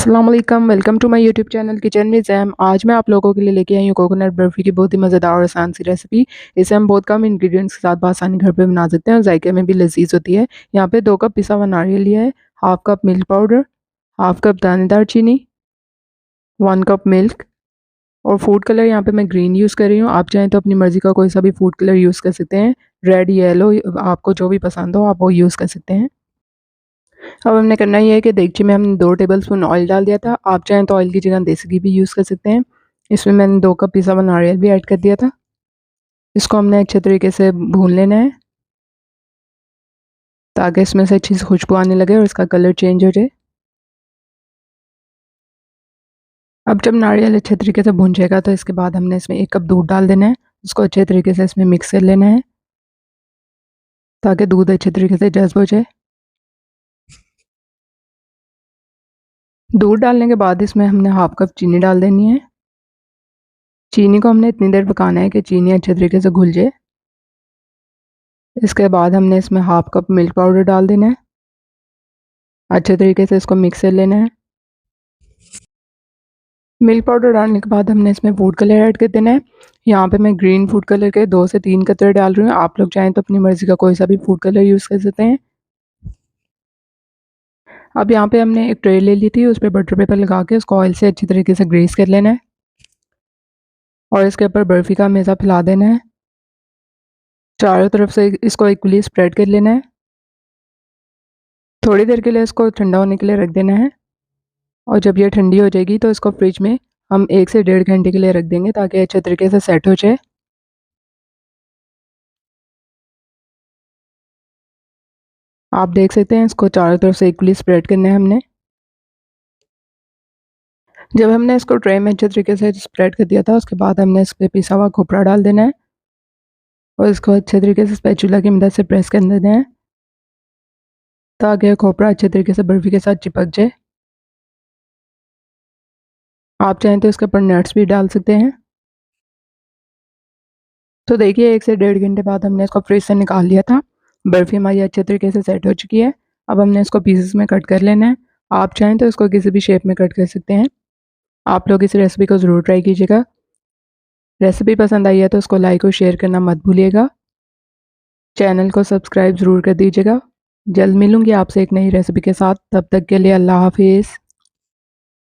अस्सलाम वालेकुम, welcome to my YouTube channel kitchen with Jam. आज मैं आप लोगों के लिए लेके आई हूँ कोकोनट बर्फ़ी की बहुत ही मज़ेदार और आसान सी रेसिपी। इसे हम बहुत कम इंग्रेडिएंट्स के साथ बआसानी घर पे बना सकते हैं और जायके में भी लजीज होती है। यहाँ पे 2 कप पिसा हुआ नारियल लिया है, half cup milk powder, half cup दानेदार चीनी, 1 कप मिल्क और फूड कलर यहाँ पे मैं ग्रीन यूज़ कर रही हूँ। आप चाहें तो अपनी मर्ज़ी का कोई सा भी फूड कलर यूज़ कर सकते हैं, रेड, येलो, आपको जो भी पसंद हो आप वो यूज़ कर सकते हैं। अब हमने करना ये है कि देगची में हमने 2 टेबलस्पून ऑयल डाल दिया था। आप चाहें तो ऑयल की जगह देसी घी भी यूज़ कर सकते हैं। इसमें मैंने 2 कप पिसा हुआ नारियल भी ऐड कर दिया था। इसको हमने अच्छे तरीके से भून लेना है ताकि इसमें से अच्छी सी खुशबू आने लगे और इसका कलर चेंज हो जाए। अब जब नारियल अच्छे तरीके से भून जाएगा तो इसके बाद हमने इसमें 1 कप दूध डाल देना है। इसको अच्छे तरीके से इसमें मिक्स कर लेना है ताकि दूध अच्छे तरीके से जज़्ब हो जाए। दूध डालने के बाद इसमें हमने हाफ कप चीनी डाल देनी है। चीनी को हमने इतनी देर पकाना है कि चीनी अच्छे तरीके से घुल जाए। इसके बाद हमने इसमें हाफ कप मिल्क पाउडर डाल देना है। अच्छे तरीके से इसको मिक्स कर लेना है। मिल्क पाउडर डालने के बाद हमने इसमें फूड कलर ऐड कर देना है। यहाँ पे मैं ग्रीन फूड कलर के 2 से 3 कतरे डाल रही हूँ। आप लोग चाहें तो अपनी मर्ज़ी का कोई सा भी फूड कलर यूज़ कर सकते हैं। अब यहाँ पे हमने एक ट्रे ले ली थी, उस पर बटर पेपर लगा के उसको ऑयल से अच्छी तरीके से ग्रीस कर लेना है और इसके ऊपर बर्फ़ी का मेज़ा फैला देना है। चारों तरफ से इसको इक्वली स्प्रेड कर लेना है। थोड़ी देर के लिए इसको ठंडा होने के लिए रख देना है और जब ये ठंडी हो जाएगी तो इसको फ्रिज में हम 1 से 1.5 घंटे के लिए रख देंगे ताकि अच्छे तरीके से सेट हो जाए। आप देख सकते हैं इसको चारों तरफ से इक्वली स्प्रेड करना है हमने। जब हमने इसको ट्रे में अच्छे तरीके से स्प्रेड कर दिया था उसके बाद हमने इस पर पिसा हुआ खोपरा डाल देना है और इसको अच्छे तरीके से स्पैचुला की मदद से प्रेस कर देना है ताकि खोपरा अच्छे तरीके से बर्फ़ी के साथ चिपक जाए। आप चाहें तो इसके ऊपर नट्स भी डाल सकते हैं। तो देखिए 1 से 1.5 घंटे बाद हमने इसको फ्रिज से निकाल लिया था। बर्फ़ी हमारी अच्छे तरीके से सेट हो चुकी है। अब हमने इसको पीसेस में कट कर लेना है। आप चाहें तो इसको किसी भी शेप में कट कर सकते हैं। आप लोग इस रेसिपी को ज़रूर ट्राई कीजिएगा। रेसिपी पसंद आई है तो उसको लाइक और शेयर करना मत भूलिएगा। चैनल को सब्सक्राइब ज़रूर कर दीजिएगा। जल्द मिलूँगी आपसे एक नई रेसिपी के साथ, तब तक के लिए अल्लाह हाफ़िज़।